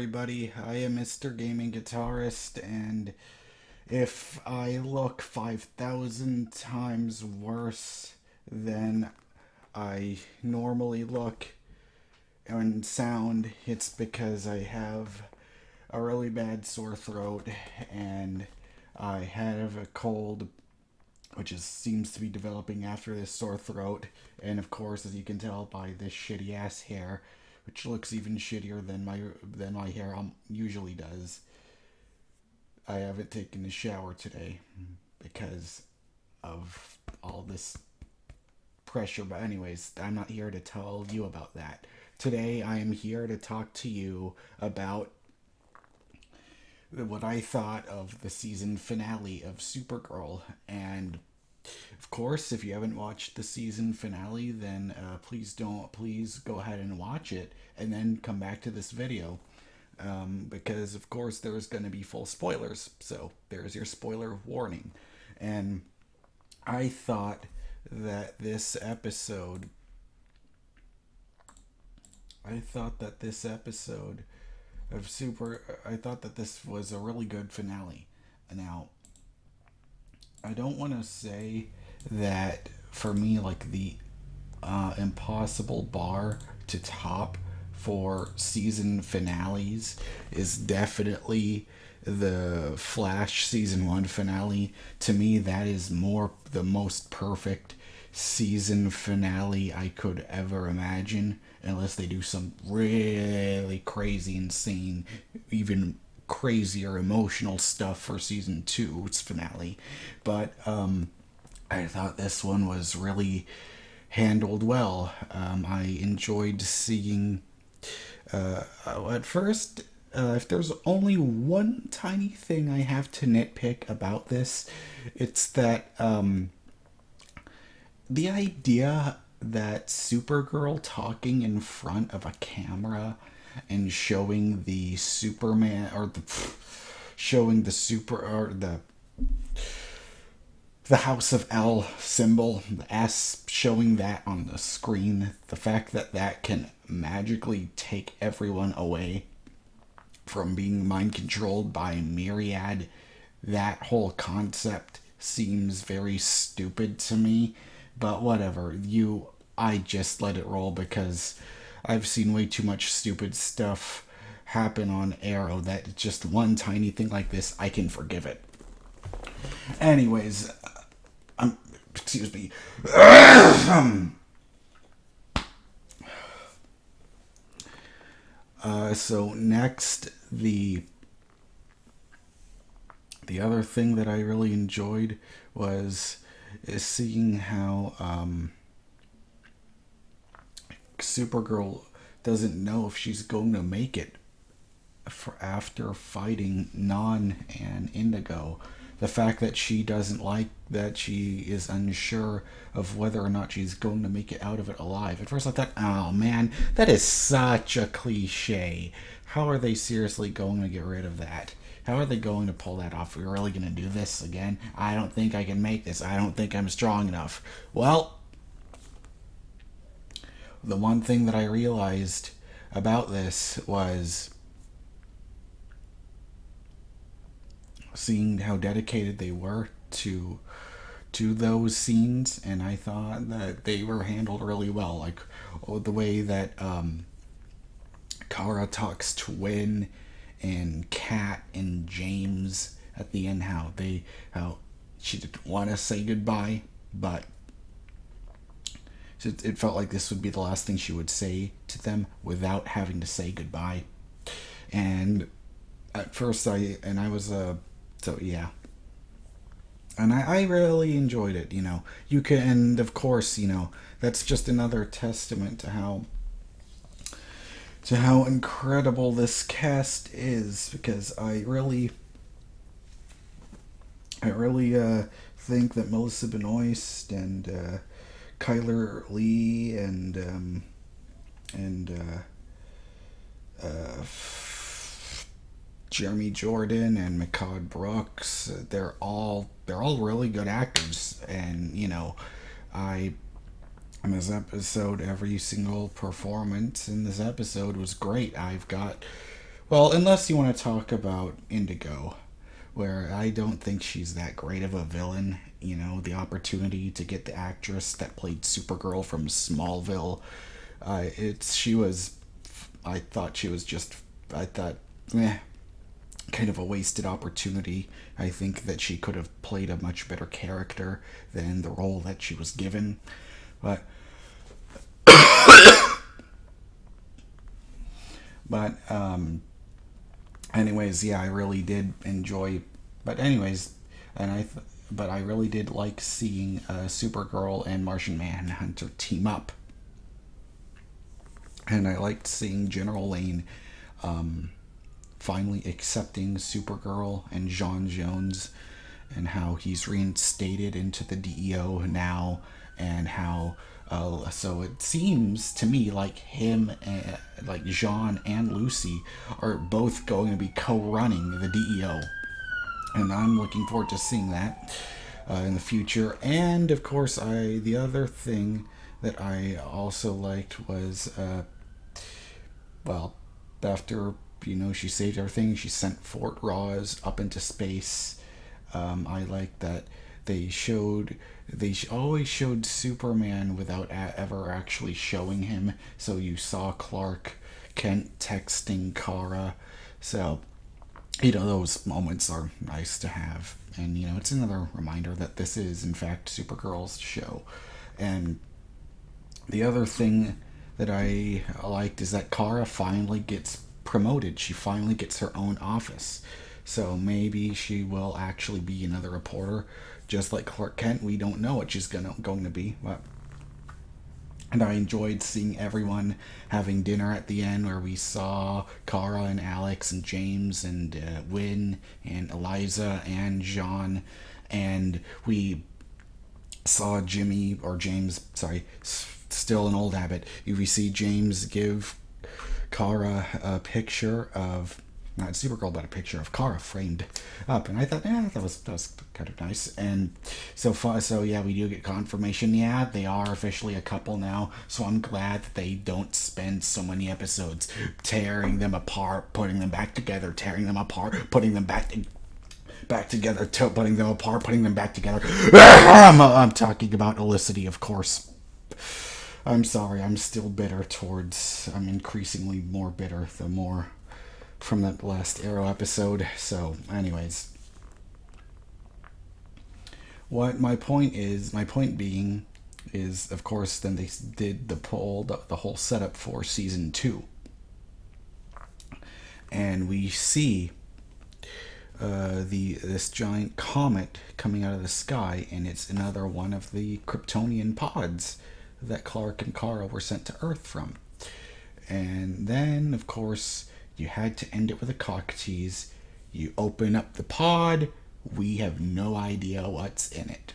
everybody. I am MrGamingGuitarist, and if I look 5,000 times worse than I normally look and sound, it's because I have a really bad sore throat and I have a cold, which seems to be developing after this sore throat. And of course, as you can tell by this shitty ass hair, which looks even shittier than my hair usually does, I haven't taken a shower today because of all this pressure. But anyways, I'm not here to tell you about that. Today, I am here to talk to you about what I thought of the season finale of Supergirl. And of course, if you haven't watched the season finale, then please go ahead and watch it and then come back to this video. Because of course there's going to be full spoilers, so there's your spoiler warning. And I thought that this episode I thought that this was a really good finale. Now, I don't want to say that for me, like, the impossible bar to top for season finales is definitely the Flash season 1 finale. To me, that is the most perfect season finale I could ever imagine, unless they do some really crazy, insane, even crazier emotional stuff for season 2's finale. But I thought this one was really handled well. I enjoyed seeing. At first, if there's only one tiny thing I have to nitpick about this, it's that the idea that Supergirl talking in front of a camera and showing the Superman or showing the super or the House of L symbol, the S, showing that on the screen, the fact that that can magically take everyone away from being mind controlled by Myriad, that whole concept seems very stupid to me. But whatever, I just let it roll because I've seen way too much stupid stuff happen on Arrow that just one tiny thing like this, I can forgive it. Anyways, excuse me. So next, the other thing that I really enjoyed was seeing how Supergirl doesn't know if she's going to make it for after fighting Non and Indigo. The fact that she doesn't like that, she is unsure of whether or not she's going to make it out of it alive. At first I thought, oh man, that is such a cliche. How are they seriously going to get rid of that? How are they going to pull that off? We're really going to do this again? I don't think I can make this. I don't think I'm strong enough. Well, the one thing that I realized about this was seeing how dedicated they were to those scenes, and I thought that they were handled really well. Like the way that Kara talks to Win and Kat and James at the end, how she didn't want to say goodbye, but it felt like this would be the last thing she would say to them without having to say goodbye. And at first I was so yeah. And I really enjoyed it, and of course, that's just another testament to how incredible this cast is, because I really think that Melissa Benoist and Kyler Lee and Jeremy Jordan and McCod Brooks, they're all really good actors. And in this episode, every single performance in this episode was great. I've got Well, unless you want to talk about Indigo, where I don't think she's that great of a villain. You know, the opportunity to get the actress that played Supergirl from Smallville, it's she was. I thought she was just. I thought, eh, kind of a wasted opportunity. I think that she could have played a much better character than the role that she was given. But but anyways, yeah, I really did enjoy. But anyways, and but I really did like seeing Supergirl and Martian Manhunter team up, and I liked seeing General Lane finally accepting Supergirl and John Jones, and how he's reinstated into the DEO now, and how so it seems to me like him, like Jean and Lucy, are both going to be co-running the DEO, and I'm looking forward to seeing that in the future. And of course, I the other thing that I also liked was well, after she saved everything, she sent Fort Ross up into space. I like that they always showed Superman without ever actually showing him. So you saw Clark Kent texting Kara. So those moments are nice to have, and it's another reminder that this is in fact Supergirl's show. And the other thing that I liked is that Kara finally gets promoted. She finally gets her own office. So maybe she will actually be another reporter, just like Clark Kent. We don't know what she's going to be, but and I enjoyed seeing everyone having dinner at the end, where we saw Kara and Alex and James and Wynn and Eliza and John, and we saw Jimmy or James. Sorry, still an old habit. We see James give Kara a picture of not Supergirl, but a picture of Kara framed up, and I thought, that was kind of nice. And so far, so yeah, we do get confirmation. Yeah, they are officially a couple now. So I'm glad that they don't spend so many episodes tearing them apart, putting them back together, tearing them apart, putting them back together, putting them apart, putting them back together. I'm talking about Elicity, of course. I'm sorry, I'm still bitter towards. I'm increasingly more bitter the more from that last Arrow episode. So, anyways, what my point being is, of course, then they did the whole setup for season 2, and we see this giant comet coming out of the sky, and it's another one of the Kryptonian pods that Clark and Kara were sent to Earth from. And then, of course, you had to end it with a cock tease. You open up the pod, we have no idea what's in it.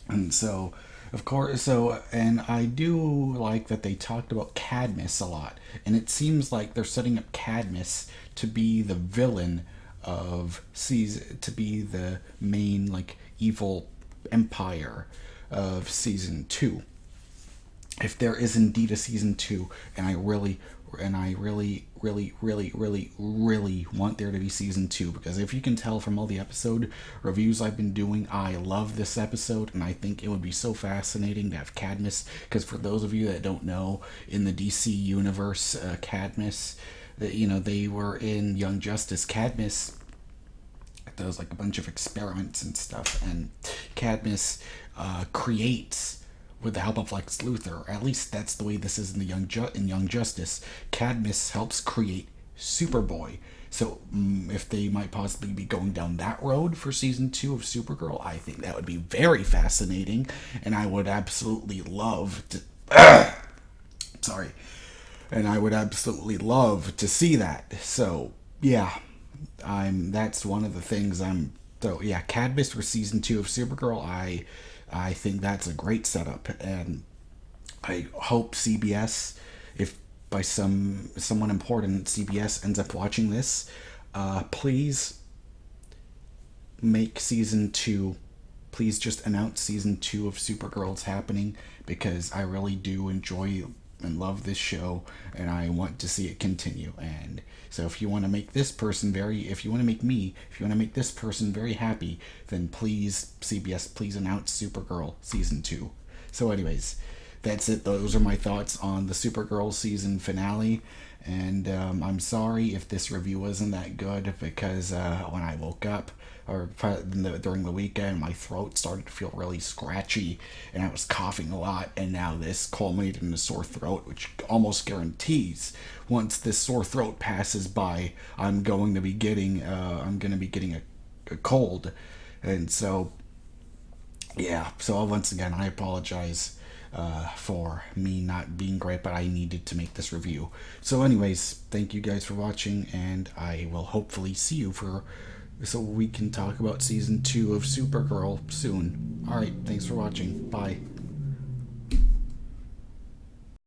And so, of course, and I do like that they talked about Cadmus a lot. And it seems like they're setting up Cadmus to be the villain of season, to be the main, like, evil empire of season 2. If there is indeed a season 2, and I really want there to be season 2, because if you can tell from all the episode reviews I've been doing, I love this episode, and I think it would be so fascinating to have Cadmus. Because for those of you that don't know, in the DC universe, Cadmus, they were in Young Justice. Cadmus does like a bunch of experiments and stuff, and Cadmus creates, with the help of Lex Luthor, at least that's the way this is in Young Justice. Cadmus helps create Superboy. So if they might possibly be going down that road for season 2 of Supergirl, I think that would be very fascinating, and I would absolutely love to. Sorry, and I would absolutely love to see that. So yeah, That's one of the things I'm. So yeah, Cadmus for season 2 of Supergirl. I think that's a great setup, and I hope CBS, if by someone important CBS ends up watching this, please make season 2. Please just announce season 2 of Supergirl's happening, because I really do enjoy and love this show, and I want to see it continue. And so if you want to make this person if you want to make me, if you want to make this person very happy, then please, CBS, please announce Supergirl season 2. So anyways, that's it. Those are my thoughts on the Supergirl season finale. And I'm sorry if this review wasn't that good, because when I woke up or during the weekend, my throat started to feel really scratchy and I was coughing a lot. And now this culminated in a sore throat, which almost guarantees once this sore throat passes by, I'm going to be getting a cold. And so yeah, so once again, I apologize for me not being great, but I needed to make this review. So anyways, thank you guys for watching, and I will hopefully see you so we can talk about season 2 of Supergirl soon. Alright, thanks for watching. Bye.